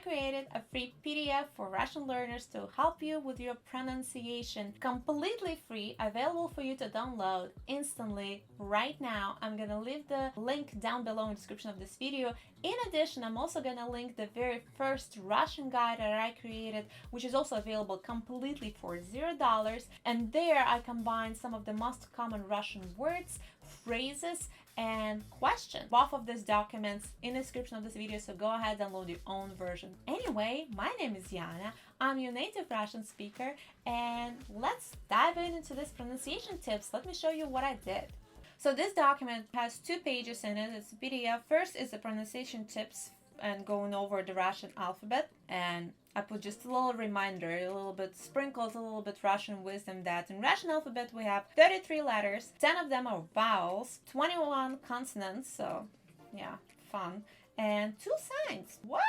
created a free PDF for Russian learners to help you with your pronunciation, completely free, available for you to download instantly right now. I'm gonna leave the link down below in the description of this video. In addition, I'm also gonna link the very first Russian guide that I created, which is also available completely for $0. And there I combine some of the most common Russian words, phrases, and questions. Both of these documents in the description of this video, so go ahead and download your own version. Anyway, my name is Yana. I'm your native Russian speaker, and let's dive into this pronunciation tips. Let me show you what I did. So this document has 2 pages in it. It's a PDF. First is the pronunciation tips and going over the Russian alphabet, and I put just a little reminder, a little bit sprinkles, a little bit Russian wisdom that in Russian alphabet we have 33 letters, 10 of them are vowels, 21 consonants, so yeah, fun, and 2 signs. What?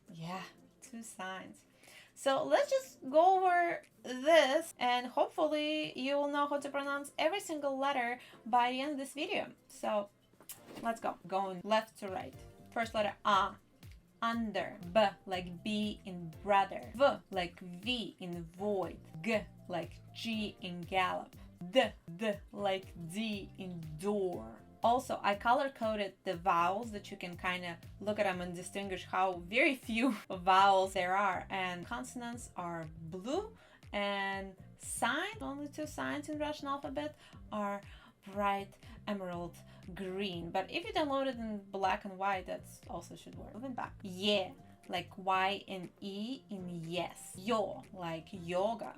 Yeah, 2 signs. So let's just go over this, and hopefully you will know how to pronounce every single letter by the end of this video. So let's go, going left to right. First letter A, under. B like B in brother. V like V in void. G like G in gallop. D like D in door. Also, I color-coded the vowels that you can kind of look at them and distinguish how very few vowels there are. And consonants are blue, and signs, only 2 signs in Russian alphabet, are bright emerald green. But if you download it in black and white, that also should work. Moving back. Yeah, like Y and E in yes. Yo, like yoga.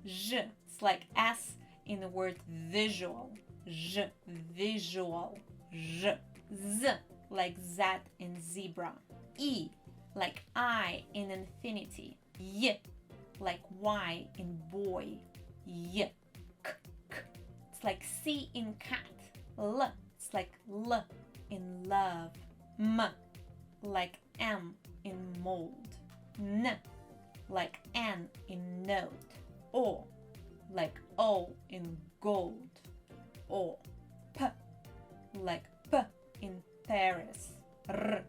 Zh, it's like S in the word visual. Zh, visual. Zh. Z, like Z in zebra. E, like I in infinity. Y, like Y in boy. Y, k, k. It's like C in cat. L, it's like L in love. M, like M in mold. N, like N in note. O, like O in gold. O, P, like P in Paris. R.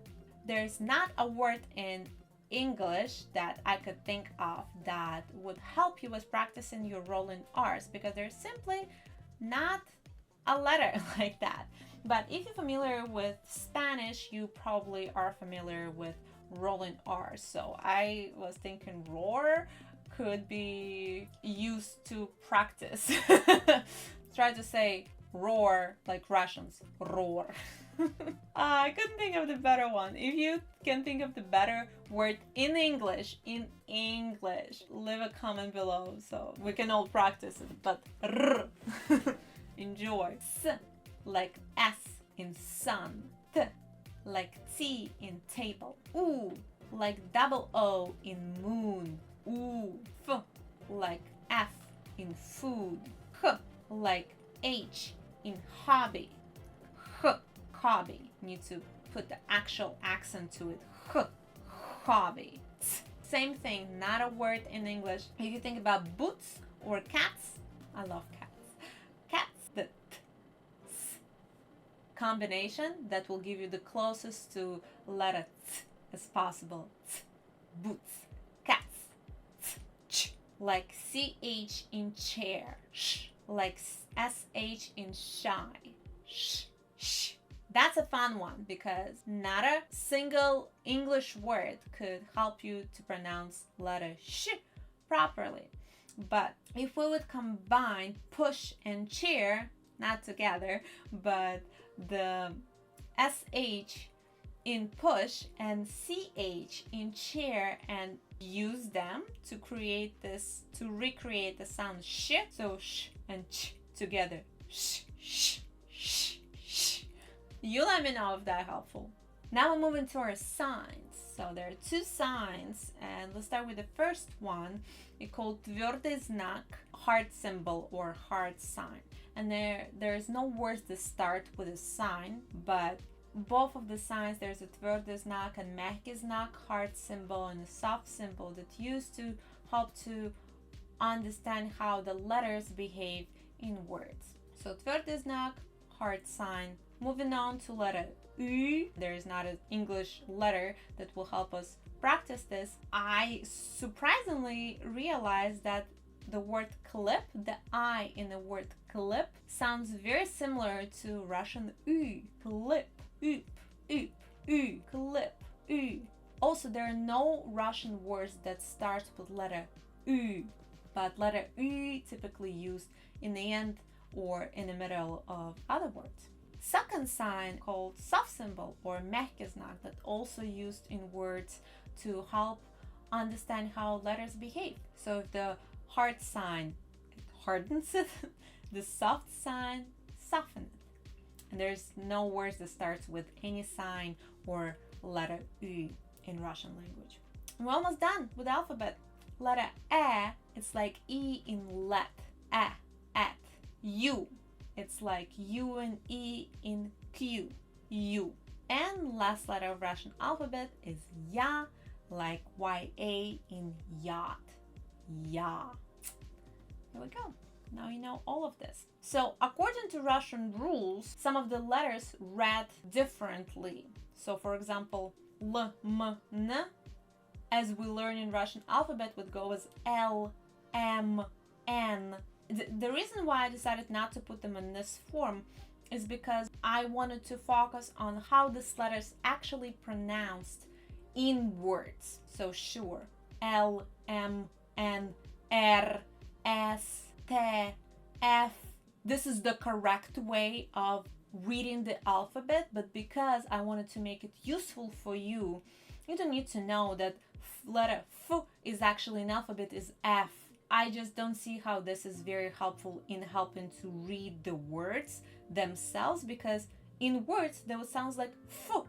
There's not a word in English that I could think of that would help you with practicing your rolling R's, because there's simply not a letter like that. But if you're familiar with Spanish, you probably are familiar with rolling R's. So I was thinking roar could be used to practice. Try to say roar like Russians. Roar. I couldn't think of the better one. If you can think of the better word in English, leave a comment below so we can all practice it. But r. Enjoy. S, like S in sun. T, like T in table. U, like double O in moon. U. F, like F in food. H, like H in hobby. H, hobby. Need to put the actual accent to it. H, hobby. Same thing, not a word in English. If you think about boots or cats, I love cats. Cats, the t, s combination that will give you the closest to letter t as possible. T, boots. Cats. T, ch, like CH in chair. Sh, like SH in shy. Sh, sh. That's a fun one because not a single English word could help you to pronounce letter sh properly. But if we would combine push and cheer, not together, but the SH in push and CH in chair and use them to create this, to recreate the sound sh, so sh and ch together. Sh, sh, sh, sh. You let me know if that's helpful. Now we're moving to our signs. So there are 2 signs, and let's start with the first one. It's called tвердый знак, heart symbol or heart sign. And there's no words that start with a sign, but both of the signs, there's a tвердый знак and мягкий знак, heart symbol, and a soft symbol that used to help to understand how the letters behave in words. So tвердый знак, heart sign. Moving on to letter U, there is not an English letter that will help us practiced this, I surprisingly realized that the word clip, the I in the word clip, sounds very similar to Russian u, clip, up, up, u, clip, u. Also, there are no Russian words that start with letter u, but letter u typically used in the end or in the middle of other words. Second sign called soft symbol or мягкий знак, that also used in words to help understand how letters behave. So if the hard sign hardens it, the soft sign softens it. And there's no words that starts with any sign or letter U in Russian language. We're almost done with the alphabet. Letter E, it's like E in let, at. U, it's like U and E in Q, U. And last letter of Russian alphabet is Ya, like YA in yacht, ya. Here we go. Now you know all of this. So according to Russian rules, some of the letters read differently. So for example, L, M, N, as we learn in Russian alphabet, would go as L, M, N. The reason why I decided not to put them in this form is because I wanted to focus on how these letters actually pronounced in words. So sure, L, M, N, R, S, T, F. This is the correct way of reading the alphabet, but because I wanted to make it useful for you, you don't need to know that letter F is actually an alphabet is F. I just don't see how this is very helpful in helping to read the words themselves, because in words they would sound like F,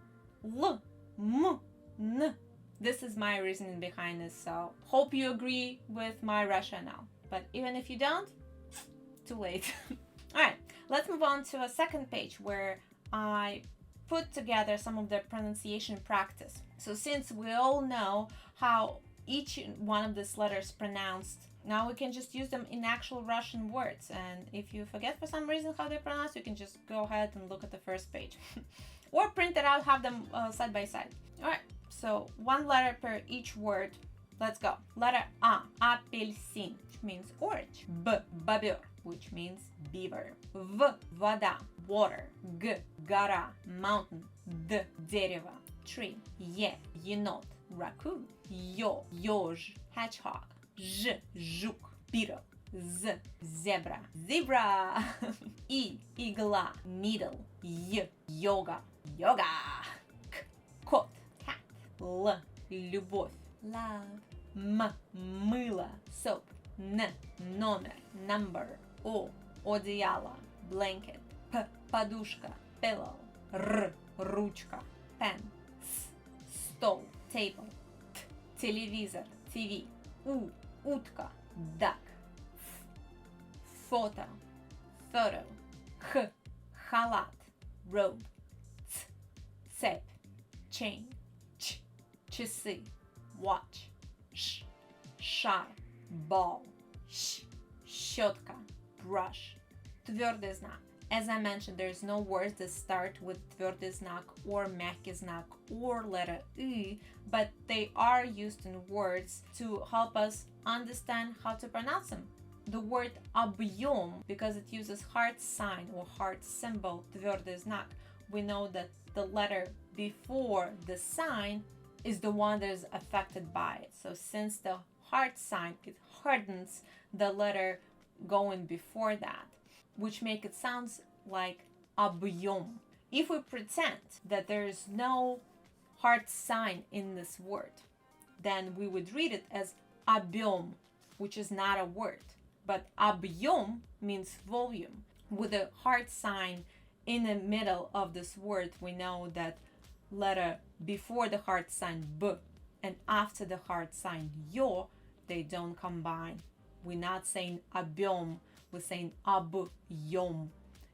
L, M, N. This is my reasoning behind this, so hope you agree with my rationale. But even if you don't, too late. Alright, let's move on to a second page where I put together some of the pronunciation practice. So since we all know how each one of these letters pronounced, now we can just use them in actual Russian words. And if you forget for some reason how they're pronounced, you can just go ahead and look at the first page. Or print it out, have them side by side. Alright, so one letter per each word. Let's go. Letter A, апельсин, which means orange. B, бобер, which means beaver. V, вода, water. G, гора, mountain. D, дерево, tree. Е, енот, raccoon. Ё, ёж, hedgehog. Ж, жук, beetle. Z, zebra, zebra. И, игла, needle. Й, yoga, yoga. К, кот, cat. Л, любовь, love. М, мыло, soap. Н, номер, number. О, одеяло, blanket. П, подушка, pillow. Р, ручка, pen. С, стол, table. Т, телевизор, TV. У, утка, duck. Ф, фото, photo. Х, халат, robe. Ц, цепь, chain. Ч, часы, watch. Ш, шар, ball. Щ, щетка, brush. Твердый знак. As I mentioned, there's no words that start with твердый знак or мягкий знак or letter U, but they are used in words to help us understand how to pronounce them. The word объем, because it uses heart sign or heart symbol, твердый знак, we know that the letter before the sign is the one that is affected by it. So since the heart sign, it hardens the letter going before that, which make it sounds like объем. If we pretend that there is no heart sign in this word, then we would read it as объем, which is not a word. But объем means volume. With a heart sign in the middle of this word, we know that letter before the heart sign B and after the heart sign ё, they don't combine. We're not saying объем, we're saying объем.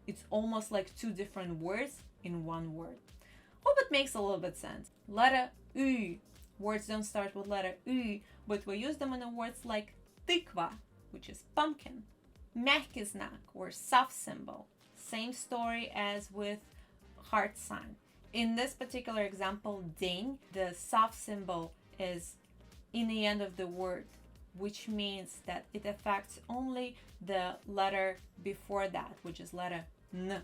It's almost like two different words in one word. Hope it makes a little bit sense. Letter U. Words don't start with letter U, but we use them in the words like тыква, which is pumpkin. Мягкий знак or soft symbol. Same story as with heart sign. In this particular example, день, the soft symbol is in the end of the word, which means that it affects only the letter before that, which is letter N.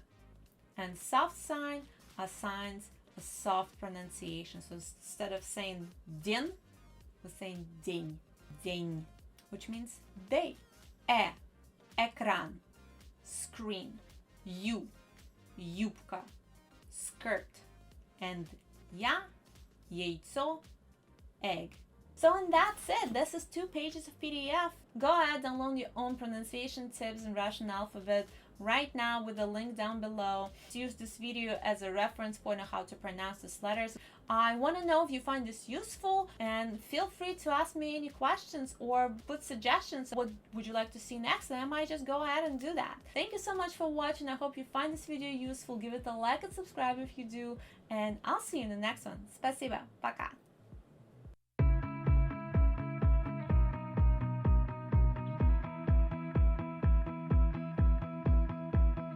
And soft sign assigns a soft pronunciation. So instead of saying din, we're saying din, din, which means day. Ekran, screen. Юбка, skirt. And яйцо, egg. So and that's it. This is 2 pages of PDF. Go ahead, download your own pronunciation tips in Russian alphabet right now with the link down below. Use this video as a reference point on how to pronounce these letters. I want to know if you find this useful, and feel free to ask me any questions or put suggestions. What would you like to see next? And I might just go ahead and do that. Thank you so much for watching. I hope you find this video useful. Give it a like and subscribe if you do, and I'll see you in the next one. Спасибо. Пока.